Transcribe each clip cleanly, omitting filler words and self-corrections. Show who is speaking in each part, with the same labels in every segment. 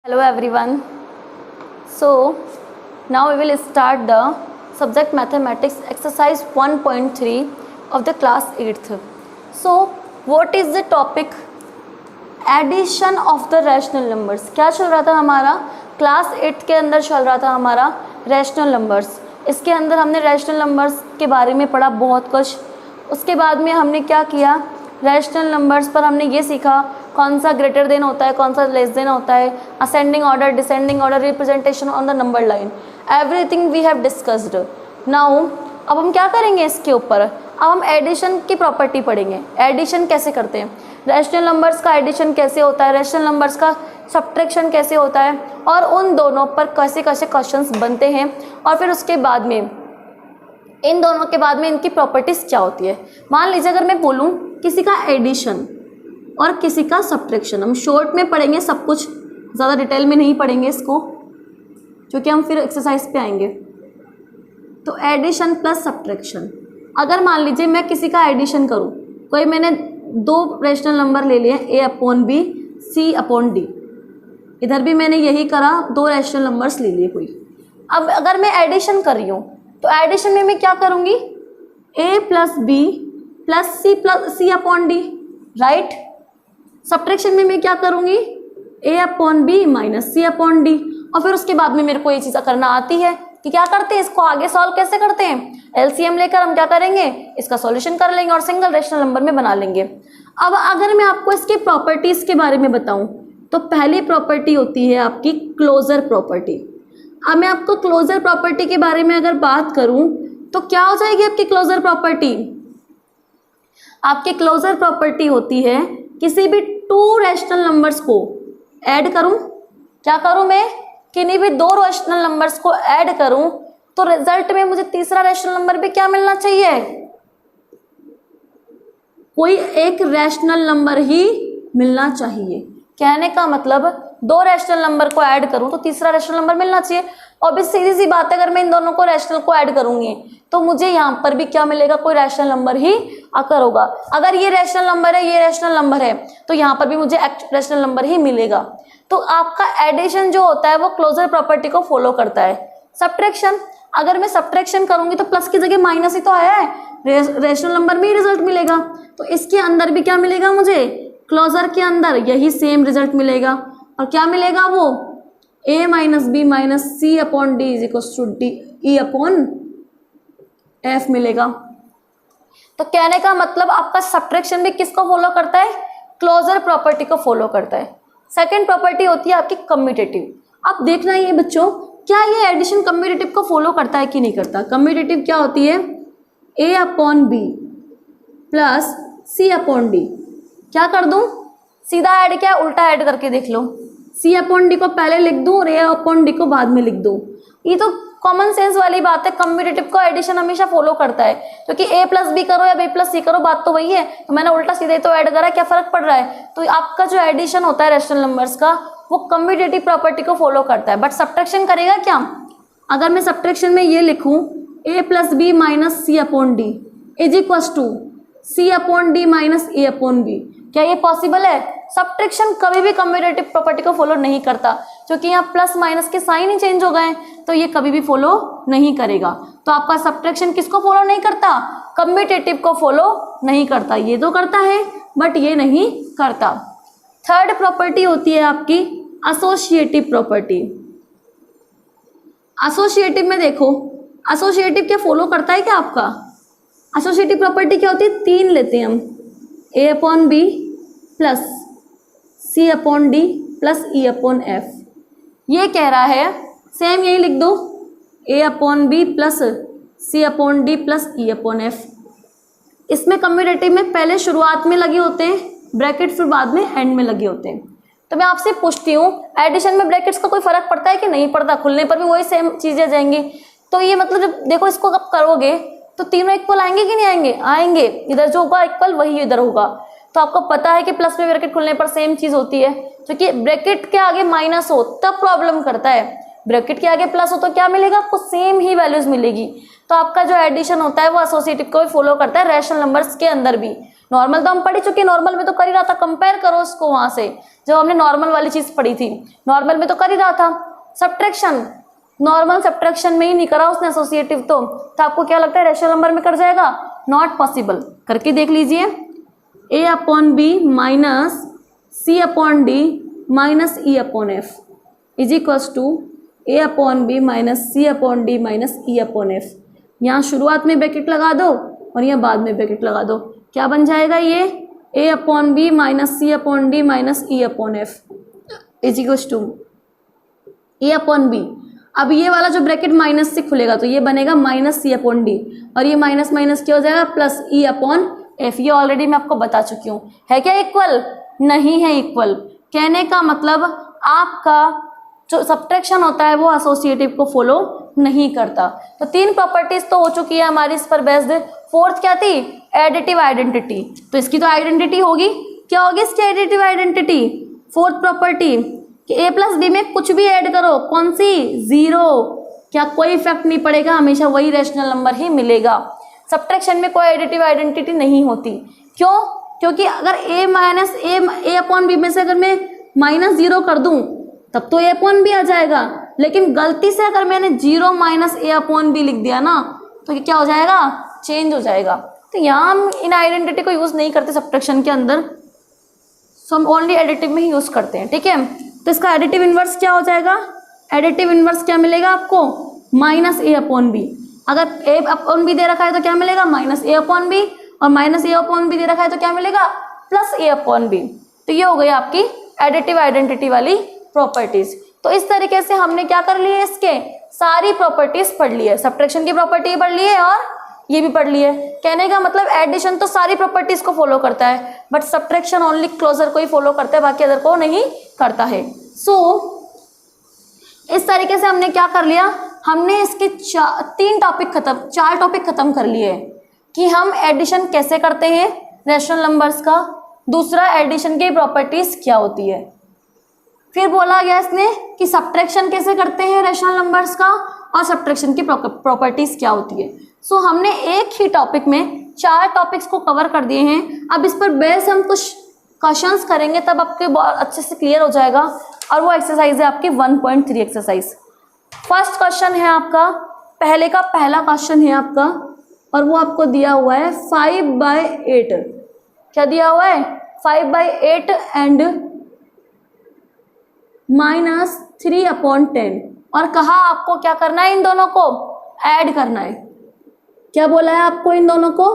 Speaker 1: Hello everyone. So now we will start the subject mathematics exercise 1.3 of the class 8th. So what is the topic? Addition of the rational numbers. क्या चल रहा था हमारा class 8 के अंदर? चल रहा था हमारा रैशनल नंबर्स. इसके अंदर हमने रैशनल नंबर्स के बारे में पढ़ा बहुत कुछ. उसके बाद में हमने क्या किया, रैशनल नंबर्स पर हमने ये सीखा कौन सा ग्रेटर देन होता है, कौन सा लेस देन होता है, ascending order, descending order, representation on the number line, everything we have discussed. Now अब हम क्या करेंगे इसके ऊपर, अब हम एडिशन की प्रॉपर्टी पढ़ेंगे. एडिशन कैसे करते हैं, रैशनल नंबर्स का एडिशन कैसे होता है, रैशनल नंबर्स का सब्ट्रैक्शन कैसे होता है, और उन दोनों पर कैसे कैसे क्वेश्चंस बनते हैं, और फिर उसके बाद में इन दोनों के बाद में इनकी प्रॉपर्टीज़ क्या होती है. मान लीजिए अगर मैं बोलूँ किसी का एडिशन और किसी का सब्ट्रैक्शन, हम शॉर्ट में पढ़ेंगे सब कुछ, ज़्यादा डिटेल में नहीं पढ़ेंगे इसको क्योंकि हम फिर एक्सरसाइज पे आएंगे. तो एडिशन प्लस सब्ट्रैक्शन, अगर मान लीजिए मैं किसी का एडिशन करूँ, कोई मैंने दो रैशनल नंबर ले लिए a/b c/d, इधर भी मैंने यही करा, दो रैशनल नंबर्स ले लिए कोई. अब अगर मैं एडिशन कर रही हूँ तो एडिशन में मैं क्या करूँगी, a plus b plus c/d, right. Subtraction में मैं क्या करूँगी, a/b माइनस c/d. और फिर उसके बाद में मेरे को ये चीज़ करना आती है कि क्या करते हैं, इसको आगे सॉल्व कैसे करते हैं, एलसीएम लेकर हम क्या करेंगे, इसका सॉल्यूशन कर लेंगे और सिंगल रैशनल नंबर में बना लेंगे. अब अगर मैं आपको इसकी प्रॉपर्टीज़ के बारे में बताऊं तो पहली प्रॉपर्टी होती है आपकी क्लोजर प्रॉपर्टी. अब मैं आपको क्लोजर प्रॉपर्टी के बारे में अगर बात करूं तो क्या हो जाएगी आपकी क्लोजर प्रॉपर्टी. आपकी क्लोजर प्रॉपर्टी होती है किसी भी टू रैशनल नंबर्स को ऐड करूं, क्या करूं मैं, किन्हीं भी दो रैशनल नंबर्स को ऐड करूं तो रिजल्ट में मुझे तीसरा रैशनल नंबर भी क्या मिलना चाहिए, कोई एक रैशनल नंबर ही मिलना चाहिए. कहने का मतलब दो रैशनल नंबर को ऐड करूं तो तीसरा रैशनल नंबर मिलना चाहिए. और भी सीधी सी बात है, अगर मैं इन दोनों को रैशनल को ऐड करूंगी तो मुझे यहाँ पर भी क्या मिलेगा, कोई रैशनल नंबर ही आकर होगा. अगर ये रैशनल नंबर है, ये रैशनल नंबर है, तो यहाँ पर भी मुझे रैशनल नंबर ही मिलेगा. तो आपका एडिशन जो होता है वो क्लोजर प्रॉपर्टी को फॉलो करता है. सब्ट्रैक्शन, अगर मैं सब्ट्रैक्शन करूंगी तो प्लस की जगह माइनस ही तो आया है, रैशनल नंबर में ही रिजल्ट मिलेगा. तो इसके अंदर भी क्या मिलेगा मुझे, क्लोजर के अंदर यही सेम रिजल्ट मिलेगा. और क्या मिलेगा वो, a minus b minus c/d is equals to e/f मिलेगा. तो कहने का मतलब आपका सब्ट्रैक्शन भी किसको फॉलो करता है, क्लोजर प्रॉपर्टी को फॉलो करता है. सेकेंड प्रॉपर्टी होती है आपकी कम्यूटेटिव. अब देखना ये बच्चों, क्या ये एडिशन कम्यूटेटिव को फॉलो करता है कि नहीं करता. कम्यूटेटिव क्या होती है, a/b प्लस c/d. क्या कर दूं, सीधा ऐड क्या, उल्टा ऐड करके देख लो, c/d को पहले लिख दूं और a/d को बाद में लिख दूं. ये तो कॉमन सेंस वाली बात है. कम्यूटेटिव को एडिशन हमेशा फॉलो करता है क्योंकि a प्लस बी करो या b प्लस सी करो, बात तो वही है. तो मैंने उल्टा सीधे तो ऐड करा, क्या फर्क पड़ रहा है. तो आपका जो एडिशन होता है रैशनल नंबर्स का वो कम्यूटेटिव प्रॉपर्टी को फॉलो करता है. बट सब्ट्रैक्शन करेगा क्या, अगर मैं सब्ट्रैक्शन में ये लिखूं a plus b minus c/d is equals to c/d minus a/b, क्या ये पॉसिबल है. सब्ट्रैक्शन कभी भी कम्यूटेटिव प्रॉपर्टी को फॉलो नहीं करता क्योंकि यहाँ प्लस माइनस के साइन ही चेंज हो गए, तो ये कभी भी फॉलो नहीं करेगा. तो आपका सब्ट्रैक्शन किसको फॉलो नहीं करता, कम्यूटेटिव को फॉलो नहीं करता. ये तो करता है बट ये नहीं करता. थर्ड प्रॉपर्टी होती है आपकी एसोसिएटिव प्रॉपर्टी. एसोसिएटिव में देखो, एसोसिएटिव क्या फॉलो करता है क्या आपका, एसोसिएटिव प्रॉपर्टी क्या होती है, तीन लेते हैं हम, a/b plus c/d plus e/f. ये कह रहा है सेम यही लिख दो, a/b plus c/d plus e/f. इसमें कम्यूटेटिव में पहले शुरुआत में लगे होते हैं ब्रैकेट, फिर बाद में एंड में लगे होते हैं. तो मैं आपसे पूछती हूँ एडिशन में ब्रैकेट्स का कोई फर्क पड़ता है कि नहीं पड़ता, खुलने पर भी वही सेम चीज़ें जाएंगी. तो ये मतलब जब देखो इसको कब करोगे तो तीनों इक्वल आएंगे कि नहीं आएंगे, आएंगे. इधर जो होगा इक्वल वही इधर होगा. तो आपको पता है कि प्लस में ब्रैकेट खुलने पर सेम चीज़ होती है, क्योंकि ब्रैकेट के आगे माइनस हो तब प्रॉब्लम करता है, ब्रैकेट के आगे प्लस हो तो क्या मिलेगा, आपको सेम ही वैल्यूज मिलेगी. तो आपका जो एडिशन होता है वो एसोसिएटिव को भी फॉलो करता है रैशनल नंबर्स के अंदर भी. नॉर्मल तो हम पढ़ ही चुके, नॉर्मल में तो कर ही रहा था, कंपेयर करो इसको वहां से जब हमने नॉर्मल वाली चीज पढ़ी थी, नॉर्मल में तो कर ही रहा था। सब्ट्रैक्शन, नॉर्मल सब्ट्रैक्शन में ही नहीं करा उसने एसोसिएटिव, तो आपको क्या लगता है रेशनल नंबर में कर जाएगा? Not possible. करके देख लीजिए, a upon b minus c upon d minus e upon f is equals to a upon b minus c upon d minus e upon f. यहाँ शुरुआत में ब्रैकेट लगा दो और यहाँ बाद में ब्रैकेट लगा दो, क्या बन जाएगा ये? a upon b minus c upon d minus e upon f is equals to a upon b. अब ये वाला जो ब्रैकेट माइनस से खुलेगा तो ये बनेगा माइनस सी अपॉन डी, और ये माइनस माइनस क्या हो जाएगा? प्लस ई अपॉन एफ। ये ऑलरेडी मैं आपको बता चुकी हूँ। है क्या इक्वल? नहीं है इक्वल। कहने का मतलब आपका जो सब्ट्रैक्शन होता है वो एसोसिएटिव को फॉलो नहीं करता। तो 3 प्रॉपर्टीज तो हो चुकी है हमारी इस पर बेस्ड। फोर्थ क्या थी? Additive identity. तो इसकी तो आइडेंटिटी होगी, क्या होगी इसकी एडिटिव आइडेंटिटी? फोर्थ प्रॉपर्टी कि a प्लस बी में कुछ भी ऐड करो, कौन सी? 0, क्या कोई इफेक्ट नहीं पड़ेगा, हमेशा वही रैशनल नंबर ही मिलेगा। सब्ट्रैक्शन में कोई एडिटिव आइडेंटिटी नहीं होती। क्यों? क्योंकि अगर a अपॉन बी में से अगर मैं -0 कर दूं तब तो a अपॉन बी आ जाएगा, लेकिन गलती से अगर मैंने 0 माइनस a अपॉन बी लिख दिया ना तो ये क्या हो जाएगा? चेंज हो जाएगा। तो यहाँ हम इन आइडेंटिटी को यूज नहीं करते सब्ट्रैक्शन के अंदर, सो हम ओनली एडिटिव में ही यूज करते हैं। ठीक है, तो इसका एडिटिव इनवर्स क्या हो जाएगा? एडिटिव इनवर्स क्या मिलेगा आपको? माइनस ए अपॉन बी। अगर ए अपॉन बी दे रखा है तो क्या मिलेगा? माइनस ए अपॉन बी, और माइनस ए अपॉन बी दे रखा है तो क्या मिलेगा? प्लस ए अपॉन बी। तो ये हो गई आपकी एडिटिव आइडेंटिटी वाली प्रॉपर्टीज। तो इस तरीके से हमने क्या कर ली है, इसके सारी प्रॉपर्टीज पढ़ ली है। सब्ट्रैक्शन की प्रॉपर्टी पढ़ ली है और ये भी पढ़ ली है। कहने का मतलब एडिशन तो सारी प्रॉपर्टीज को फॉलो करता है, बट सब्ट्रैक्शन ओनली क्लोजर को ही फॉलो करता है, बाकी अदर को नहीं करता है। सो इस तरीके से हमने क्या कर लिया, हमने इसके 4 टॉपिक खत्म कर लिए कि हम एडिशन कैसे करते हैं रैशनल नंबर्स का, दूसरा एडिशन की प्रॉपर्टीज क्या होती है, फिर बोला गया इसने कि सब्ट्रैक्शन कैसे करते हैं रैशनल नंबर्स का, और सब्ट्रैक्शन की प्रॉपर्टीज क्या होती है। सो हमने एक ही टॉपिक में 4 टॉपिक्स को कवर कर दिए हैं। अब इस पर बेस हम कुछ क्वेश्चंस करेंगे, तब आपके बहुत अच्छे से क्लियर हो जाएगा। और वो एक्सरसाइज है आपकी 1.3 एक्सरसाइज। फर्स्ट क्वेश्चन है आपका, पहला क्वेश्चन है आपका, और वो आपको दिया हुआ है 5/8। क्या दिया हुआ है? 5/8 एंड -3/10, और कहा आपको क्या करना है, इन दोनों को ऐड करना है। क्या बोला है आपको? इन दोनों को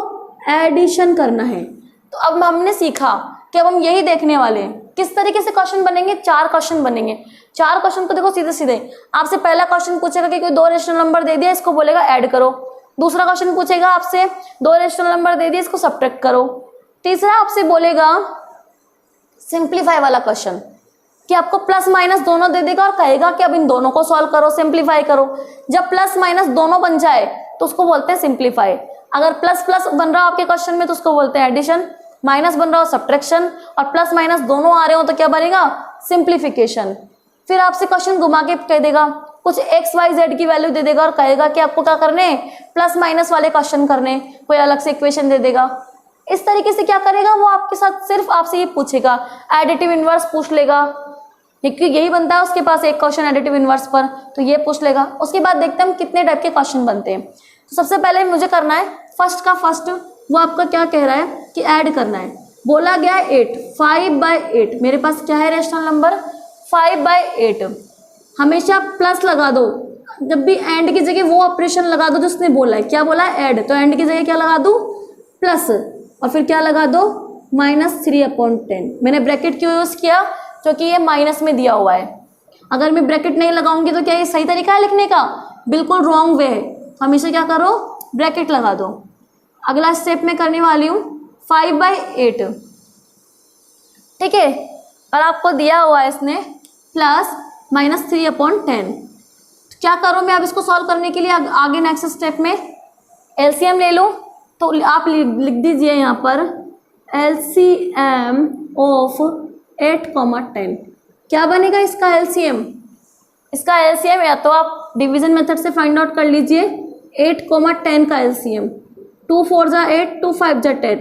Speaker 1: एडिशन करना है। तो अब हमने सीखा कि अब हम यही देखने वाले हैं किस तरीके से क्वेश्चन बनेंगे। 4 क्वेश्चन बनेंगे। 4 क्वेश्चन को देखो सीधे सीधे आपसे पहला क्वेश्चन पूछेगा कि कोई 2 रेशनल नंबर दे दिया, इसको बोलेगा ऐड करो। दूसरा क्वेश्चन पूछेगा आपसे 2 रेशनल नंबर दे दिए, इसको सब्ट्रैक्ट करो। तीसरा आपसे बोलेगा सिंप्लीफाई वाला क्वेश्चन कि आपको प्लस माइनस दोनों दे देगा और कहेगा कि अब इन दोनों को सॉल्व करो, सिंप्लीफाई करो। जब प्लस माइनस दोनों बन जाए तो उसको बोलते हैं सिंप्लीफाई। अगर प्लस प्लस बन रहा हो आपके क्वेश्चन में तो उसको बोलते हैं एडिशन, माइनस बन रहा हो सब्ट्रैक्शन, और प्लस माइनस दोनों आ रहे हो तो क्या बनेगा? सिंप्लीफिकेशन। फिर आपसे क्वेश्चन घुमा के कह देगा, कुछ एक्स वाई जेड की वैल्यू दे देगा और कहेगा कि आपको क्या करने, प्लस माइनस वाले क्वेश्चन करने, कोई अलग से इक्वेशन दे देगा। इस तरीके से क्या करेगा वो आपके साथ, सिर्फ आपसे ये पूछेगा, एडिटिव इनवर्स पूछ लेगा, क्योंकि यही बनता है उसके पास एक क्वेश्चन एडिटिव इनवर्स पर, तो ये पूछ लेगा। उसके बाद देखते हैं हम कितने टाइप के क्वेश्चन बनते हैं। तो सबसे पहले मुझे करना है फर्स्ट का फर्स्ट, वो आपका क्या कह रहा है कि ऐड करना है। बोला गया 8, 5/8। मेरे पास क्या है रैशनल नंबर? 5/8। हमेशा प्लस लगा दो, जब भी एंड की जगह वो ऑपरेशन लगा दो जो उसने बोला है। क्या बोला है? ऐड। तो एंड की जगह क्या लगा दूं? प्लस, और फिर क्या लगा दो? -3/10। मैंने ब्रैकेट क्यों यूज किया? क्योंकि ये माइनस में दिया हुआ है। अगर मैं ब्रैकेट नहीं लगाऊंगी तो क्या ये सही तरीका है लिखने का? बिल्कुल रॉन्ग वे है। हमेशा क्या करो? ब्रैकेट लगा दो। अगला स्टेप में करने वाली हूँ 5/8। ठीक है, और आपको दिया हुआ है इसने प्लस -3/10। तो क्या करूँ मैं अब इसको सॉल्व करने के लिए? आगे नेक्स्ट स्टेप में एलसीएम ले लूँ। तो आप लिख दीजिए यहाँ पर एलसीएम ऑफ 8,10। क्या बनेगा इसका एलसीएम? इसका एलसीएम या तो आप डिवीजन मेथड से फाइंड आउट कर लीजिए। 8,10 का एलसीएम, 2 4 जा 8, 2 5 जा 10,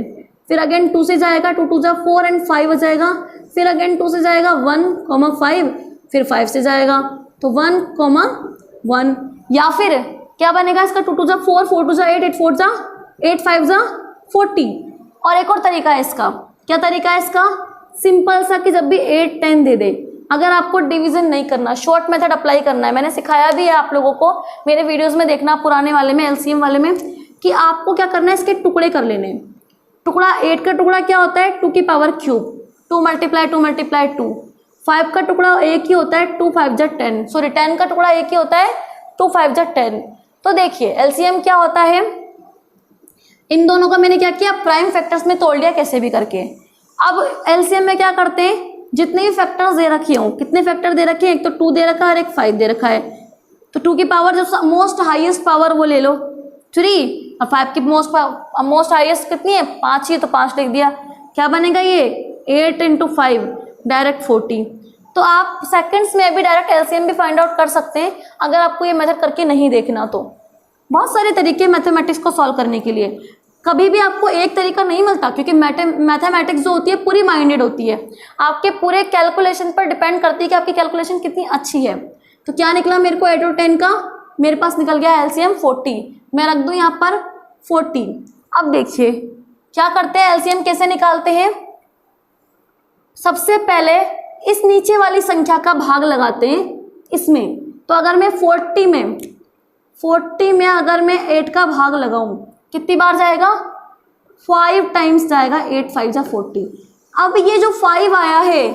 Speaker 1: फिर अगेन 2 से जाएगा, 2 2 जा 4 एंड 5 हो जाएगा, फिर अगेन 2 से जाएगा 1,5, फिर 5 से जाएगा तो 1,1, या फिर क्या बनेगा इसका 2 2 जा 4, 4 2 जा 8, 8 4 जा 8, 5 जा 40। और एक और तरीका है इसका, क्या तरीका है इसका, सिंपल सा कि जब भी 8 10 दे दे, अगर आपको डिवीजन नहीं करना, शॉर्ट मेथड अप्लाई करना है, मैंने सिखाया भी है आप लोगों को, मेरे वीडियोस में देखना पुराने वाले में, एलसीएम वाले में, कि आपको क्या करना है, इसके टुकड़े कर लेने हैं। टुकड़ा 8 का टुकड़ा क्या होता है 2 की पावर क्यूब, 2 मल्टीप्लाई 2 मल्टीप्लाई 2। 5 का टुकड़ा एक ही होता है 2 5 जा 10, सॉरी 10 का टुकड़ा एक ही होता है 2 5 जा 10। तो देखिए एलसीएम क्या होता है, इन दोनों का मैंने क्या किया, प्राइम फैक्टर्स में तोड़ लिया कैसे भी करके। अब एलसीएम में क्या करते हैं, जितने भी फैक्टर्स दे रखे हों, कितने फैक्टर दे रखे हैं, एक तो 2 दे रखा है और एक 5 दे रखा है, तो 2 की पावर जो मोस्ट हाईएस्ट पावर वो ले लो 3, और 5 की मोस्ट हाईएस्ट कितनी है 5 ही, तो 5 लिख दिया, क्या बनेगा ये 8 × 5 डायरेक्ट 40। तो आप सेकंड्स में भी डायरेक्ट एलसीएम भी फाइंड आउट कर सकते हैं अगर आपको ये मेथड करके नहीं देखना तो। बहुत सारे तरीके मैथमेटिक्स को सॉल्व करने के लिए, कभी भी आपको एक तरीका नहीं मिलता, क्योंकि मैथमेटिक्स जो होती है पूरी माइंडेड होती है, आपके पूरे कैलकुलेशन पर डिपेंड करती है कि आपकी कैलकुलेशन कितनी अच्छी है। तो क्या निकला मेरे को 8 और 10 का, मेरे पास निकल गया एलसीएम 40, मैं रख दूं यहाँ पर 40। अब देखिए क्या करते हैं, एलसीएम कैसे निकालते हैं, सबसे पहले इस नीचे वाली संख्या का भाग लगाते हैं इसमें। तो अगर मैं 40 में अगर मैं 8 का भाग लगाऊं, कितनी बार जाएगा 5 टाइम्स जाएगा, 8 5 जा 40। अब ये जो 5 आया है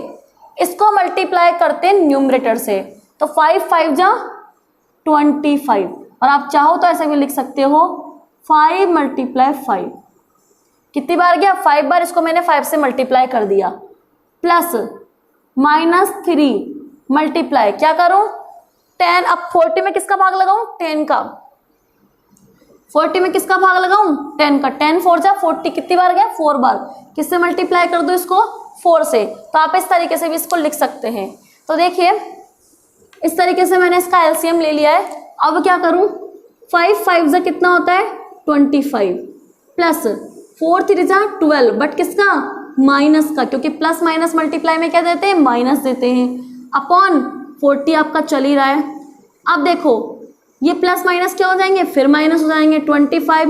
Speaker 1: इसको मल्टीप्लाई करते हैं न्यूमरेटर से, तो 5 5 जा 25, और आप चाहो तो ऐसे भी लिख सकते हो 5 × 5, कितनी बार गया 5 बार, इसको मैंने 5 से मल्टीप्लाई कर दिया, प्लस -3 मल्टीप्लाई क्या करूं 10। अब 40 में किसका भाग लगाऊं 10 का, 40 में किसका भाग लगाऊं 10 का, 10 4 जा 40, कितनी बार गया 4 बार, किससे मल्टीप्लाई कर दो इसको 4 से। तो आप इस तरीके से भी इसको लिख सकते हैं। तो देखिए इस तरीके से मैंने इसका एलसीएम ले लिया है। अब क्या करूं 5 5 जा कितना होता है 25, प्लस 4 3 जा 12, बट किसका माइनस का, क्योंकि प्लस माइनस मल्टीप्लाई में क्या देते हैं माइनस देते हैं, अपॉन 40 आपका चल ही रहा है। अब देखो ये प्लस माइनस क्या हो जाएंगे, फिर माइनस हो जाएंगे, 25 -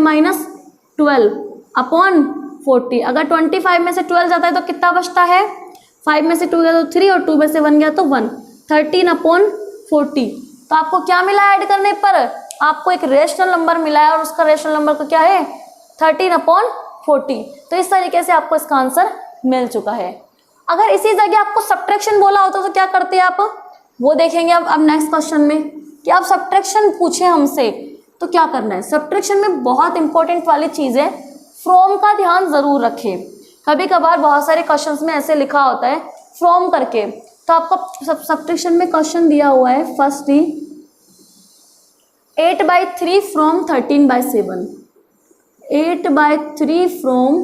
Speaker 1: 12 अपॉन 40। अगर 25 में से 12 जाता है तो कितना बचता है, 5 में से 2 गया तो 3 और 2 में से 1 गया तो 1, 13/40। तो आपको क्या मिला ऐड करने पर, आपको एक रेशनल नंबर मिला है और उसका रेशनल नंबर को क्या है 13/40। तो इस तरीके से आपको इसका आंसर मिल चुका है। अगर इसी जगह आपको सब्ट्रैक्शन बोला होता तो क्या करते आप, वो देखेंगे अब नेक्स्ट क्वेश्चन में कि आप सब्ट्रैक्शन पूछे हमसे तो क्या करना है। सब्ट्रैक्शन में बहुत इंपॉर्टेंट वाली चीज़ है, फ्रॉम का ध्यान जरूर रखें। कभी कभार बहुत सारे क्वेश्चंस में ऐसे लिखा होता है फ्रॉम करके, तो आपको सब्ट्रैक्शन में क्वेश्चन दिया हुआ है फर्स्ट ही 8/3 फ्रॉम 13/7, 8/3 फ्रॉम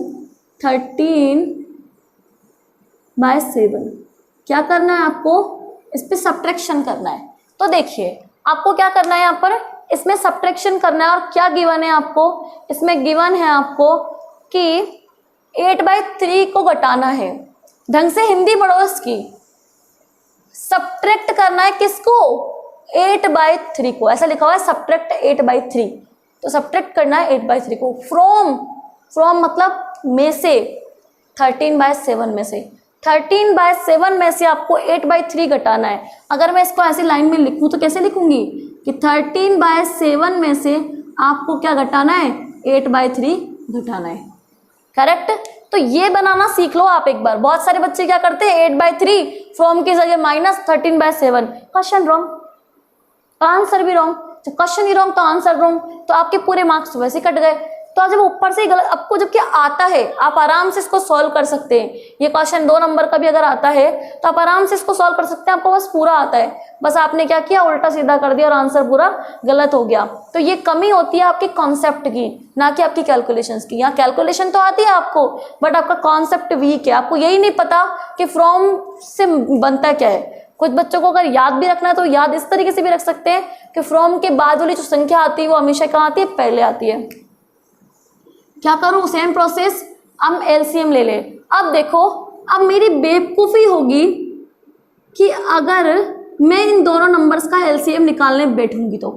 Speaker 1: 13/7। क्या करना है आपको, इस पे सब्ट्रैक्शन करना है। तो देखिए आपको क्या करना है, यहाँ पर इसमें सब्ट्रैक्शन करना है। और क्या गिवन है आपको, इसमें गिवन है आपको कि 8/3 को घटाना है। ढंग से हिंदी पढ़ो इसकी, सब्ट्रैक्ट करना है किसको 8/3 को, ऐसा लिखा हुआ है सब्ट्रैक्ट 8/3, तो सब्ट्रैक्ट करना है 8/3 को। फ्रॉम मतलब में से, 13/7 में से, 13/7 में से आपको 8/3 घटाना है। अगर मैं इसको ऐसी लाइन में लिखूं तो कैसे लिखूंगी कि 13/7 में से आपको क्या घटाना है 8/3 घटाना है, करेक्ट। तो ये बनाना सीख लो आप एक बार। बहुत सारे बच्चे क्या करते हैं 8/3 फ्रॉम की जगह -13/7, क्वेश्चन रॉन्ग, आंसर भी रॉन्ग, जब क्वेश्चन ही रॉन्ग तो आंसर रॉन्ग, तो आपके पूरे मार्क्स वैसे कट गए। तो जब ऊपर से गलत आपको जबकि आता है, आप आराम से इसको सॉल्व कर सकते हैं। ये क्वेश्चन 2 नंबर का भी अगर आता है तो आप आराम से इसको सॉल्व कर सकते हैं, आपको बस पूरा आता है, बस आपने क्या किया उल्टा सीधा कर दिया और आंसर पूरा गलत हो गया। तो ये कमी होती है आपके कॉन्सेप्ट की, ना कि आपकी कैलकुलेशंस की। यहाँ कैलकुलेशन तो आती है आपको, बट आपका कॉन्सेप्ट वीक है, आपको यही नहीं पता कि फ्रॉम से बनता क्या है। कुछ बच्चों को अगर याद भी रखना है तो याद इस तरीके से भी रख सकते हैं कि फ्रॉम के बाद वाली जो संख्या आती है वो हमेशा कहाँ आती है, पहले आती है। क्या करूं, सेम प्रोसेस। हम एलसीएम ले ले। अब देखो, अब मेरी बेवकूफ़ी होगी कि अगर मैं इन दोनों नंबर्स का एलसीएम निकालने बैठूंगी तो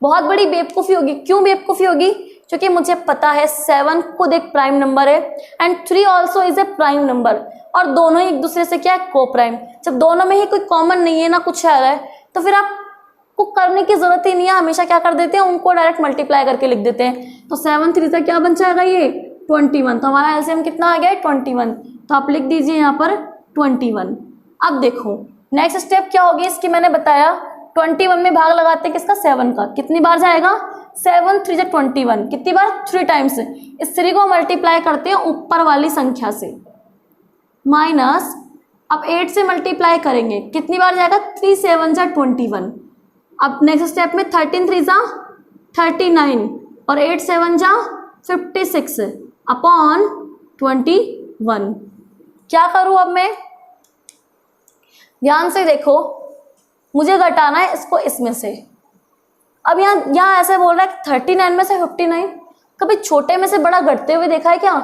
Speaker 1: बहुत बड़ी बेवकूफ़ी होगी। क्यों बेवकूफ़ी होगी? क्योंकि मुझे पता है 7 खुद एक प्राइम नंबर है and 3 also is a prime number, और दोनों ही एक दूसरे से क्या है, को प्राइम। जब दोनों में ही कोई कॉमन नहीं है ना कुछ आ रहा है, तो फिर आपको करने की जरूरत ही नहीं है। हमेशा क्या कर देते हैं, उनको डायरेक्ट मल्टीप्लाई करके लिख देते हैं। तो 7 3 से क्या बन जाएगा, ये 21। तो हमारा एलसीएम कितना आ गया है, 21। तो आप लिख दीजिए यहाँ पर 21। अब देखो नेक्स्ट स्टेप क्या होगी इसकी, मैंने बताया 21 में भाग लगाते हैं किसका, 7 का। कितनी बार जाएगा, 7 3 21। कितनी बार, 3 टाइम्स। इस 3 को मल्टीप्लाई करते हैं ऊपर वाली संख्या से, माइनस अब 8 से मल्टीप्लाई करेंगे, कितनी बार जाएगा, 3 7 21। अब नेक्स्ट स्टेप में 13 3 39 और 8 7 56 अपॉन 21। क्या करूं अब मैं, ध्यान से देखो, मुझे घटाना है इसको इसमें से। अब यहाँ ऐसे बोल रहा है 39 में से 59। कभी छोटे में से बड़ा घटते हुए देखा है क्या?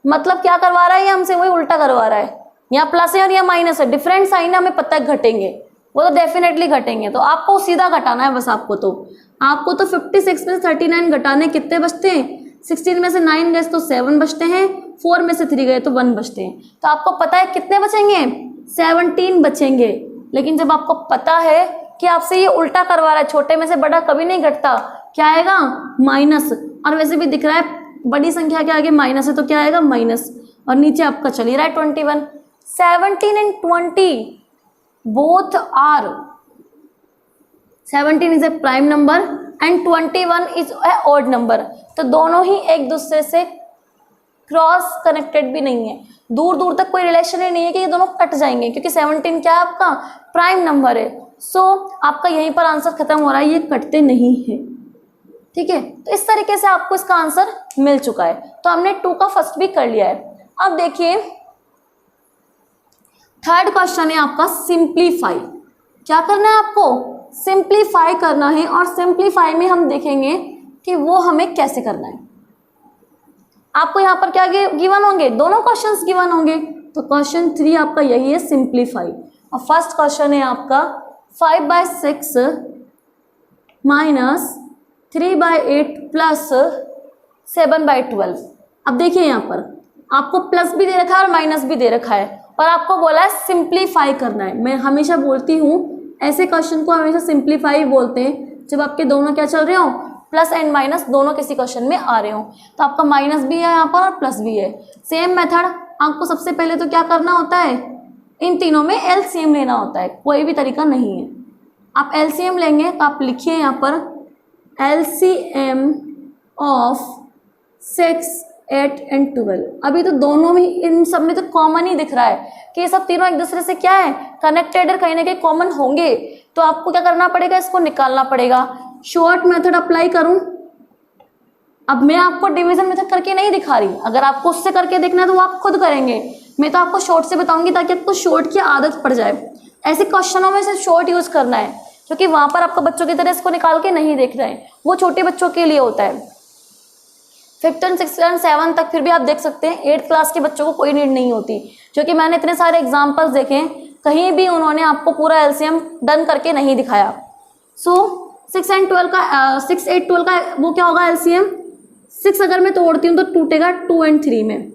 Speaker 1: मतलब क्या करवा रहा है ये हमसे, वही उल्टा करवा रहा है। यहाँ प्लस है और यहाँ माइनस है, डिफरेंट साइन है, हमें पता है घटेंगे, वो तो डेफिनेटली घटेंगे। तो आपको सीधा घटाना है बस। आपको तो 56 में से 39 घटाने कितने बचते हैं, 16 में से 9 गए तो 7 बचते हैं, 4 में से 3 गए तो 1 बचते हैं। तो आपको पता है कितने बचेंगे, 17 बचेंगे। लेकिन जब आपको पता है कि आपसे ये उल्टा करवा रहा है, छोटे में से बड़ा कभी नहीं घटता, क्या आएगा, माइनस। और वैसे भी दिख रहा है बड़ी संख्या के आगे माइनस है, तो क्या आएगा, माइनस। और नीचे आपका चल ही रहा है 21। 17 and 20 both are, 17 is a prime number and 21 is a odd number. तो दोनों ही एक दूसरे से क्रॉस कनेक्टेड भी नहीं है, दूर दूर तक कोई रिलेशन ही नहीं है कि ये दोनों कट जाएंगे, क्योंकि 17 क्या है, आपका प्राइम नंबर है। सो आपका यहीं पर आंसर खत्म हो रहा है, ये कटते नहीं है। ठीक है, तो इस तरीके से आपको इसका आंसर मिल चुका है। तो हमने 2 का फर्स्ट भी कर लिया है। अब देखिए थर्ड क्वेश्चन है आपका सिंप्लीफाई। क्या करना है आपको, सिंप्लीफाई करना है। और सिंप्लीफाई में हम देखेंगे कि वो हमें कैसे करना है। आपको यहाँ पर क्या गिवन होंगे, दोनों क्वेश्चंस गिवन होंगे। तो क्वेश्चन 3 आपका यही है, सिंप्लीफाई। और फर्स्ट क्वेश्चन है आपका 5/6 माइनस 3/8 प्लस 7/12। अब देखिए यहाँ पर आपको प्लस भी दे रखा है और माइनस भी दे रखा है, और आपको बोला है सिंप्लीफाई करना है। मैं हमेशा बोलती हूँ ऐसे क्वेश्चन को हमेशा सिंप्लीफाई बोलते हैं जब आपके दोनों क्या चल रहे हो, प्लस एंड माइनस दोनों किसी क्वेश्चन में आ रहे हो। तो आपका माइनस भी है यहाँ पर और प्लस भी है। सेम मेथड आपको सबसे पहले तो क्या करना होता है, इन तीनों में एलसीएम लेना होता है, कोई भी तरीका नहीं है। आप एलसीएम लेंगे तो आप लिखिए यहाँ पर एलसीएम ऑफ 6, 8 एंड 12। अभी तो दोनों में, इन सब में तो कॉमन ही दिख रहा है कि ये सब तीनों एक दूसरे से क्या है, कनेक्टेड है, कहीं ना कहीं कॉमन होंगे। तो आपको क्या करना पड़ेगा, इसको निकालना पड़ेगा। शॉर्ट मेथड अप्लाई करूं, अब मैं आपको डिवीजन मेथड करके नहीं दिखा रही, अगर आपको उससे करके देखना है तो वो आप खुद करेंगे। मैं तो आपको शॉर्ट से बताऊंगी ताकि आपको शॉर्ट की आदत पड़ जाए। ऐसे क्वेश्चनों में सिर्फ शॉर्ट यूज करना है, क्योंकि वहां पर आपको बच्चों की तरह इसको निकाल के नहीं देख रहे हैं, वो छोटे बच्चों के लिए होता है। 5th and 6th and 7th तक फिर भी आप देख सकते हैं, 8th क्लास के बच्चों को कोई नीड नहीं होती, क्योंकि मैंने इतने सारे एग्जाम्पल्स देखे, कहीं भी उन्होंने आपको पूरा एलसीएम डन करके नहीं दिखाया। सो 6 8 12 का वो क्या होगा, एलसीएम 6 अगर मैं तोड़ती हूँ तो टूटेगा 2 एंड 3 में।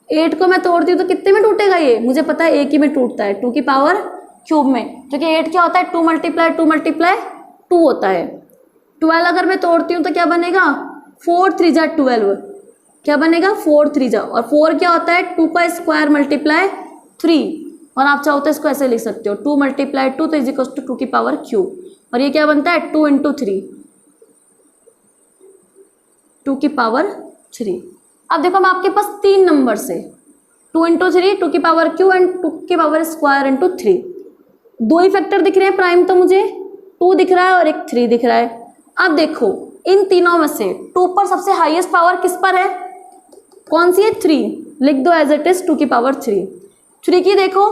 Speaker 1: 8 को मैं तोड़ती हूँ तो कितने में टूटेगा, ये मुझे पता है एक ही में टूटता है, 2 की पावर क्यूब में, क्योंकि 8 क्या होता है, 2 × 2 होता है। 12 अगर मैं तोड़ती हूँ तो क्या बनेगा, 4 3 12, क्या बनेगा 4 3 और 4 क्या होता है, 2 का स्क्वायर मल्टीप्लाई 3। और आप चाहो तो इसको ऐसे लिख सकते हो 2 × 2 तो इज इक्वल टू 2 की पावर क्यूब। और ये क्या बनता है, 2 × 3, 2 की पावर 3। अब देखो मैं आपके पास 3 नंबर से 2 × 3, 2 की पावर क्यू एंड 2 की पावर स्क्वायर इंटू 3। 2 ही फैक्टर दिख रहे हैं प्राइम, तो मुझे 2 दिख रहा है और एक 3 दिख रहा है। अब देखो इन तीनों में से 2 पर सबसे हाईएस्ट पावर किस पर है, कौन सी है, 3। लिख दो एज इट इज 2 की पावर 3। 3 की देखो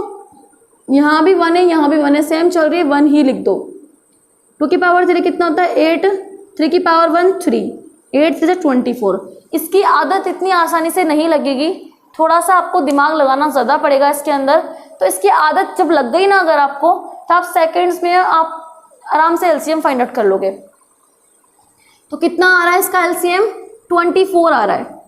Speaker 1: यहाँ भी 1 है, यहाँ भी 1 है, सेम चल रही है, 1 ही लिख दो। 2 की पावर 3 कितना होता है, 8, 3 की पावर 1 3, 8 3 24। इसकी आदत इतनी आसानी से नहीं लगेगी, थोड़ा सा आपको दिमाग लगाना ज़्यादा पड़ेगा इसके अंदर। तो इसकी आदत जब लग गई ना अगर आपको, तो आप सेकेंड्स में आप आराम से एलसीएम फाइंड आउट कर लोगे। तो कितना आ रहा है इसका एलसीएम? 24 आ रहा है।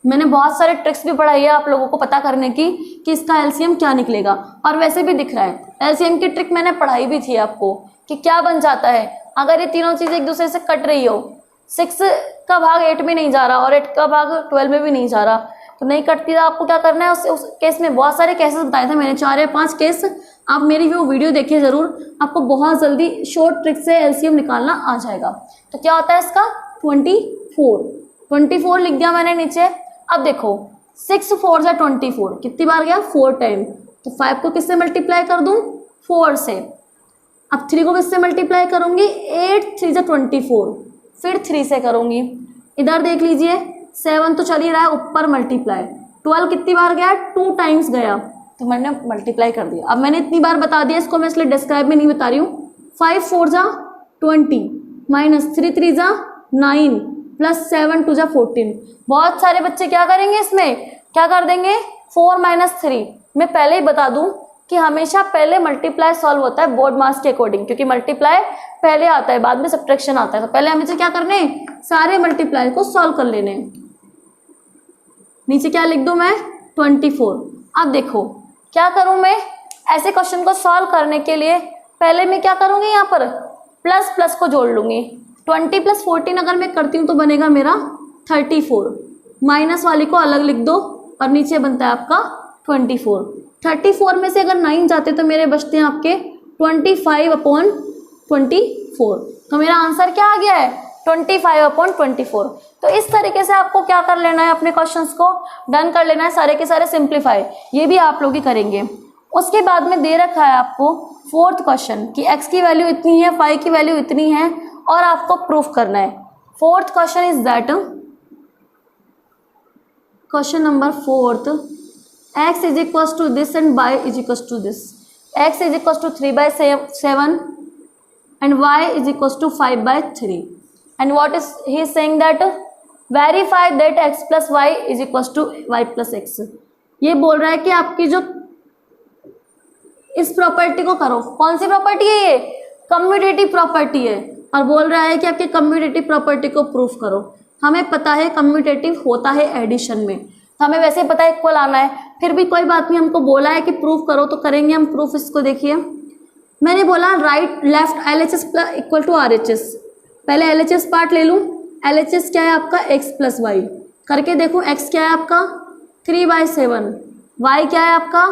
Speaker 1: मैंने बहुत सारे ट्रिक्स भी पढ़ाई है आप लोगों को पता करने की कि इसका एलसीएम क्या निकलेगा, और वैसे भी दिख रहा है। एलसीएम की ट्रिक मैंने पढ़ाई भी थी आपको कि क्या बन जाता है अगर ये तीनों चीज़ एक दूसरे से कट रही हो। 6 का भाग 8 में नहीं जा रहा और 8 का भाग 12 में भी नहीं जा रहा, तो नहीं कटती। तो आपको क्या करना है, उस केस में बहुत सारे केसेस बताए थे मैंने, 4 या 5 केस। आप मेरी वो वीडियो देखिए ज़रूर, आपको बहुत जल्दी शॉर्ट ट्रिक से एलसीएम निकालना आ जाएगा। तो क्या होता है इसका 24 लिख दिया मैंने नीचे। अब देखो 6 4 जा 24, कितनी बार गया? 4 टाइम। तो 5 को किससे मल्टीप्लाई कर दूं? 4 से। अब 3 को किससे मल्टीप्लाई करूंगी? 8 3 जा 24, फिर 3 से करूंगी। इधर देख लीजिए 7 तो चल ही रहा है, ऊपर मल्टीप्लाई। 12 कितनी बार गया? 2 टाइम्स गया, तो मैंने मल्टीप्लाई कर दिया। अब मैंने इतनी बार बता दिया, इसको मैं इसलिए डिस्क्राइब में नहीं बता रही हूँ। 5 4 जा 20 माइनस 3 3 जा 9 प्लस 7 2 जा 14। बहुत सारे बच्चे क्या करेंगे, इसमें क्या कर देंगे? 4 माइनस 3। मैं पहले ही बता दूं कि हमेशा पहले मल्टीप्लाई सॉल्व होता है बोर्ड मार्क्स के अकॉर्डिंग, क्योंकि मल्टीप्लाई पहले आता है, बाद में सब्ट्रैक्शन आता है। तो पहले हमें क्या करने हैं, सारे मल्टीप्लाई को सॉल्व कर लेने हैं। नीचे क्या लिख दूं मैं? 24। अब देखो क्या करूं मैं, ऐसे क्वेश्चन को सॉल्व करने के लिए पहले मैं क्या करूंगी, यहाँ पर प्लस प्लस को जोड़ लूंगी। 20 + 14 अगर मैं करती हूँ तो बनेगा मेरा 34। माइनस वाली को अलग लिख दो और नीचे बनता है आपका 24। 34 में से अगर 9 जाते तो मेरे बचते हैं आपके 25/24। तो मेरा आंसर क्या आ गया है? 25/24। तो इस तरीके से आपको क्या कर लेना है, अपने क्वेश्चंस को डन कर लेना है, सारे के सारे सिंप्लीफाई। ये भी आप लोग ही करेंगे। उसके बाद में दे रखा है आपको 4th क्वेश्चन कि x की वैल्यू इतनी है, y की वैल्यू इतनी है, और आपको प्रूफ करना है। 4th question is that, question number 4th, x is equal to this and y is equal to this. x is equal to 3/7 and y is equal to 5/3। And what is he saying that verify that x plus y is equal to y plus x। ये बोल रहा है कि आपकी जो इस property को करो। कौन सी प्रॉपर्टी है ये? कम्यूटेटिव प्रॉपर्टी है, और बोल रहा है कि आपके कम्यूटेटिव प्रॉपर्टी को प्रूफ करो। हमें पता है कम्यूटेटिव होता है एडिशन में, तो हमें वैसे ही पता है इक्वल आना है। फिर भी कोई बात नहीं, हमको बोला है कि प्रूफ करो तो करेंगे हम प्रूफ। इसको देखिए, मैंने बोला right left LHS equal to RHS। पहले LHS पार्ट ले लूँ। LHS क्या है आपका? x plus y. करके देखो, x क्या है आपका? 3/7, y क्या है आपका?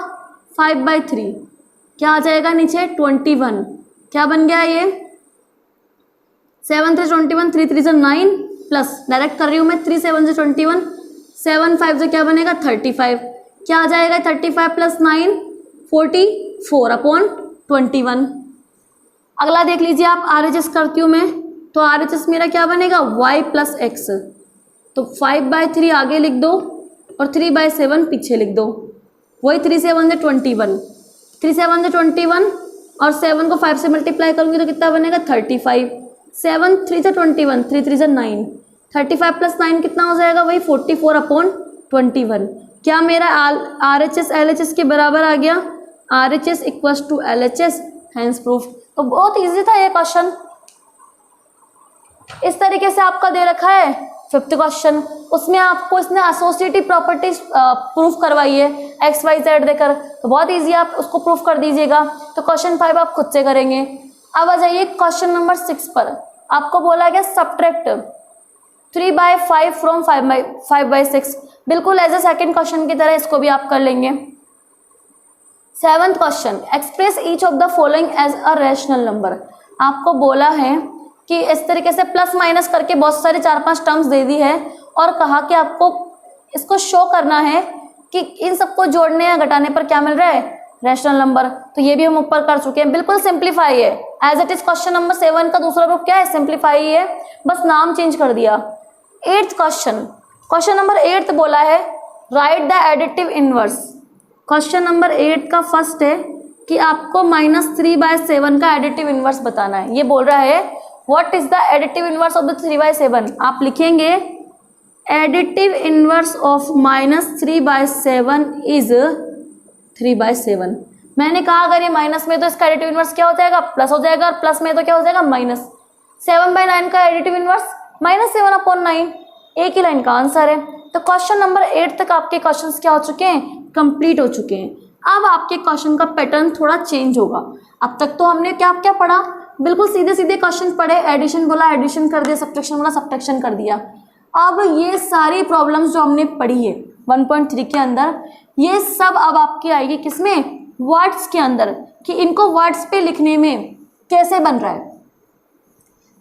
Speaker 1: 5/3। क्या आ जाएगा नीचे? 21। क्या बन गया ये? 7 3 21, 3 3 9 प्लस, डायरेक्ट कर रही हूँ मैं, 3 7 से 21, 7 5 से क्या बनेगा? 35। क्या आ जाएगा? 35 + 9 44/21। अगला देख लीजिए आप, RHS करती हूँ मैं, तो RHS मेरा क्या बनेगा? y plus x। तो 5/3 आगे लिख दो और 3/7 पीछे लिख दो। वही 3 7 से 21, 3 7 से 21 और 7 को 5 से मल्टीप्लाई करूंगी तो कितना बनेगा? 35। 7 3 से 21, 3 3 से 9, 35 + 9 कितना हो जाएगा? वही 44/21। क्या मेरा RHS LHS के बराबर आ गया? RHS equals to LHS, hence proof. तो बहुत इजी था ये क्वेश्चन। इस तरीके से आपका दे रखा है 5th क्वेश्चन, उसमें आपको इसने एसोसिएटिव प्रॉपर्टीज प्रूफ करवाई है x y z देकर, तो बहुत इजी, आप उसको प्रूफ कर दीजिएगा। तो क्वेश्चन 5 आप खुद से करेंगे। अब आ जाइए क्वेश्चन नंबर 6 पर। आपको बोला गया सब्ट्रैक्ट 3/5 फ्रॉम 5/6। बिल्कुल एज ए सेकेंड क्वेश्चन की तरह इसको भी आप कर लेंगे। 7th question, express each of the following as a rational number. आपको बोला है कि इस तरीके से प्लस माइनस करके बहुत सारे 4-5 टर्म्स दे दी है, और कहा कि आपको इसको शो करना है कि इन सबको जोड़ने या घटाने पर क्या मिल रहा है? Rational number. तो ये भी हम ऊपर कर चुके हैं, बिल्कुल सिंप्लीफाई है as it is. Question number 7 का दूसरा रूप क्या है? सिंप्लीफाई है, बस नाम चेंज कर दिया। 8th क्वेश्चन, क्वेश्चन नंबर 8 बोला है right the additive inverse. Question number 8 का फर्स्ट है कि आपको -3/7 का एडिटिव इनवर्स बताना है। ये बोल रहा है what is the additive inverse of the 3/7? आप लिखेंगे एडिटिव इनवर्स ऑफ -3/7 इज 3/7। मैंने कहा अगर ये माइनस में तो इसका एडिटिव इनवर्स क्या हो जाएगा, प्लस हो जाएगा, और प्लस में तो क्या हो जाएगा, माइनस। 7/9 का एडिटिव इनवर्स -7/9। एक ही लाइन का आंसर है। तो क्वेश्चन नंबर 8 तक आपके क्वेश्चंस क्या हो चुके हैं, कंप्लीट हो चुके हैं। अब आपके क्वेश्चन का पैटर्न थोड़ा चेंज होगा। अब तक तो हमने क्या क्या पढ़ा, बिल्कुल सीधे सीधे क्वेश्चन पढ़े, एडिशन बोला एडिशन कर दिया, सब्ट्रैक्शन बोला सब्ट्रैक्शन कर दिया। अब ये सारी प्रॉब्लम्स जो हमने पढ़ी है 1.3 के अंदर, ये सब अब आपकी आएगी किसमें, वर्ड्स के अंदर, कि इनको वर्ड्स पे लिखने में कैसे बन रहा है,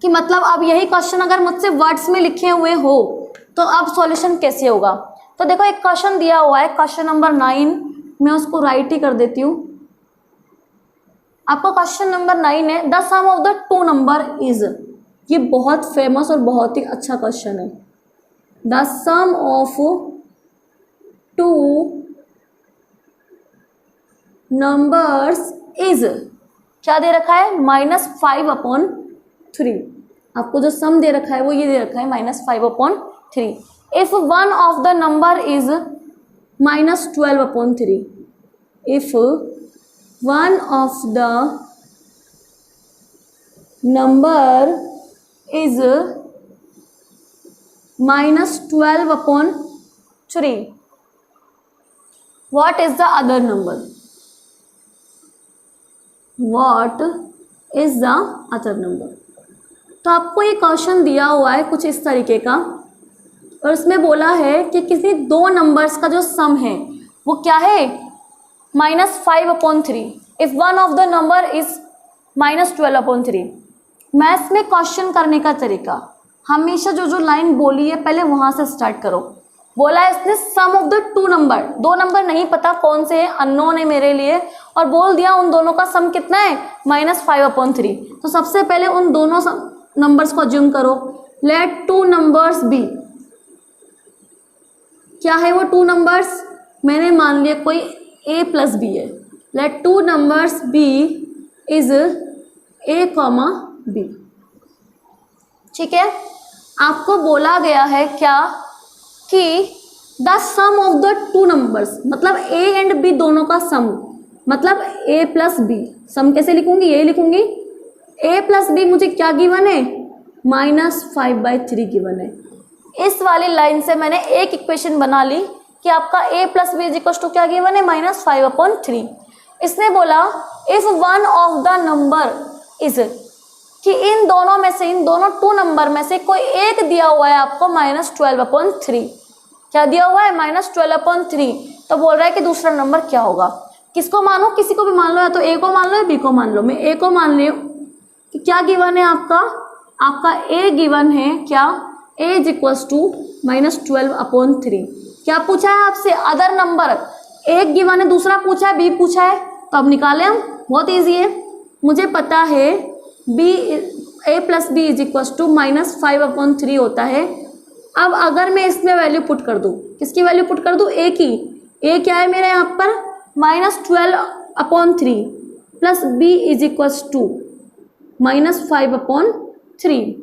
Speaker 1: कि मतलब अब यही क्वेश्चन अगर मुझसे वर्ड्स में लिखे हुए हो तो अब सॉल्यूशन कैसे होगा। तो देखो एक क्वेश्चन दिया हुआ है, क्वेश्चन नंबर 9, मैं उसको राइट ही कर देती हूँ। आपका क्वेश्चन नंबर 9 है, the sum of the two number is. ये बहुत फेमस और बहुत ही अच्छा क्वेश्चन है। The sum of two numbers is, क्या दे रखा है, -5/3। आपको जो सम दे रखा है वो ये दे रखा है -5/3। If one of the number is -12/3, if one of the number is -12/3, what is the other number? What is the other number? तो आपको ये क्वेश्चन दिया हुआ है कुछ इस तरीके का, और उसमें बोला है कि किसी दो नंबर्स का जो सम है वो क्या है, -5/3। If one of the number is -12/3। Maths में क्वेश्चन करने का तरीका, हमेशा जो जो लाइन बोली है पहले वहां से स्टार्ट करो। बोला है इसने सम ऑफ द टू नंबर, दो नंबर नहीं पता कौन से हैं, अननोन है मेरे लिए, और बोल दिया उन दोनों का सम कितना है, -5/3। तो सबसे पहले उन दोनों नंबर्स को अज्यूम करो। लेट टू नंबर्स बी, क्या है वो टू नंबर्स, मैंने मान लिया कोई a + b है। Let two numbers be is a, b। ठीक है, आपको बोला गया है क्या कि the sum of the two numbers, मतलब a एंड b दोनों का सम, मतलब a + b। सम कैसे लिखूंगी, यही लिखूंगी। a + b मुझे क्या गिवन है, -5/3 गिवन है। इस वाली लाइन से मैंने एक इक्वेशन बना ली कि आपका a + b = क्या गिवन है, -5/3। इसने बोला if one of the number is, कि इन दोनों में से, इन दोनों टू नंबर में से कोई एक दिया हुआ है आपको -12/3। क्या दिया हुआ है, -12/3। तो बोल रहा है कि दूसरा नंबर क्या होगा। किसको मानो, किसी को भी मान लो, या तो a को मान लो या b को मान लो। मैं a को मान ली कि क्या गिवन है आपका a गिवन है क्या, a = -12/3। क्या पूछा है आपसे, अदर नंबर, एक गिवन है, दूसरा पूछा है, b पूछा है। तो अब निकालें हम, बहुत ईजी है। मुझे पता है a + b = -5/3 होता है। अब अगर मैं इसमें वैल्यू पुट कर दूं, किसकी वैल्यू पुट कर दूं, a की। a क्या है मेरा यहाँ पर, -12/3 प्लस b = -5/3।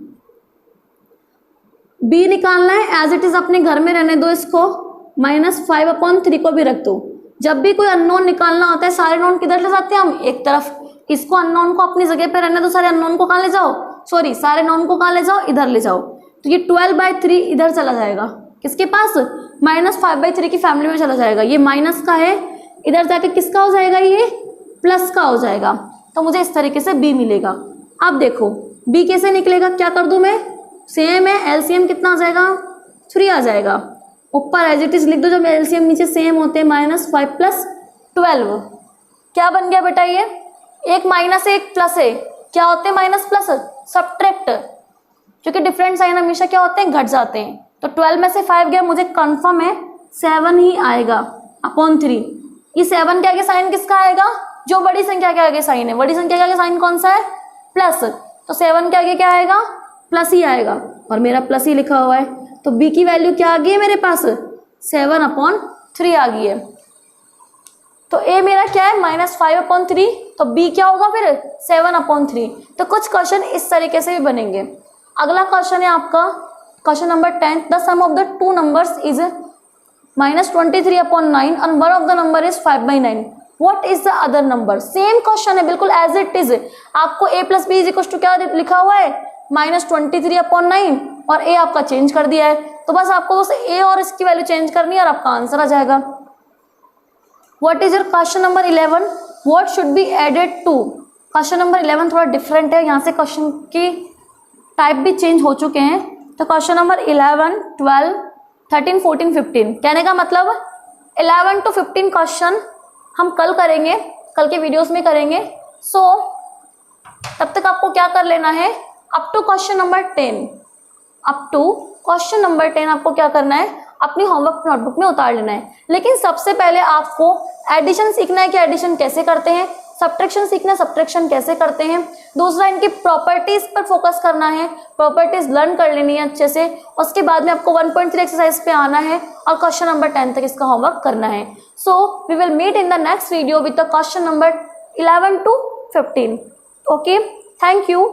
Speaker 1: b निकालना है, एज इट इज अपने घर में रहने दो इसको, -5/3 को भी रख दो। जब भी कोई अननोन निकालना होता है, सारे नोन किधर ले जाते हैं हम, एक तरफ। इसको अननोन को अपनी जगह पे रहने दो, सारे अननोन को कहाँ ले जाओ, सॉरी सारे नोन को कहाँ ले जाओ, इधर ले जाओ। तो ये 12/3 इधर चला जाएगा, किसके पास, -5/3 की फैमिली में चला जाएगा। ये माइनस का है, इधर जाके किसका हो जाएगा, ये प्लस का हो जाएगा। तो मुझे इस तरीके से b मिलेगा। अब देखो b कैसे निकलेगा, क्या कर दूं मैं, सेम है, एलसीएम कितना आ जाएगा, 3 आ जाएगा। ऊपर एज इट इज लिख दो, जब एलसीएम नीचे सेम होते हैं, -5 + 12। क्या बन गया बेटा, ये एक माइनस है एक प्लस है, क्या होते हैं माइनस प्लस, सब्ट्रैक्ट, क्योंकि डिफरेंट साइन हमेशा क्या होते हैं, घट जाते हैं। तो 12 में से 5 गया, मुझे कंफर्म है 7 ही आएगा /3। ये 7 के आगे साइन किसका आएगा, जो बड़ी संख्या के आगे साइन है, बड़ी संख्या के आगे साइन कौन सा है, प्लस। तो 7 के आगे क्या आएगा, प्लस ही आएगा, और मेरा प्लस ही लिखा हुआ है। तो b की वैल्यू क्या आ गई है मेरे पास, 7/3 आ गई है। तो a मेरा क्या है -5/3, तो b क्या होगा फिर 7/3। तो कुछ क्वेश्चन इस तरीके से भी बनेंगे। अगला क्वेश्चन है आपका question number 10, the sum of the two numbers is -23/9 and one of the number is 5/9, what is the other number। Same question है बिल्कुल एज इट इज। आपको a + b = क्या लिखा हुआ है -23/9 और a आपका चेंज कर दिया है, तो बस आपको बस a और इसकी वैल्यू चेंज करनी है और आपका आंसर आ जाएगा। What is your question number 11, what should be added to. Question number 11 थोड़ा डिफरेंट है, यहाँ से क्वेश्चन की टाइप भी चेंज हो चुके हैं। तो क्वेश्चन नंबर 11, 12, 13, 14, 15, कहने का मतलब 11 to 15 क्वेश्चन हम कल करेंगे, कल के वीडियोस में करेंगे। सो तब तक आपको क्या कर लेना है, up to question number 10, up to question number 10 आपको क्या करना है, अपनी होमवर्क नोटबुक में उतार लेना है। लेकिन सबसे पहले आपको एडिशन सीखना है कि एडिशन कैसे करते हैं, सब्ट्रैक्शन सीखना है सब्ट्रैक्शन कैसे करते हैं। दूसरा इनकी प्रॉपर्टीज पर फोकस करना है, प्रॉपर्टीज लर्न कर लेनी है अच्छे से। उसके बाद में आपको 1.3 एक्सरसाइज पे आना है और क्वेश्चन नंबर 10 तक इसका होमवर्क करना है। So we will meet in the next video with the question number 11 to 15। Okay, thank you.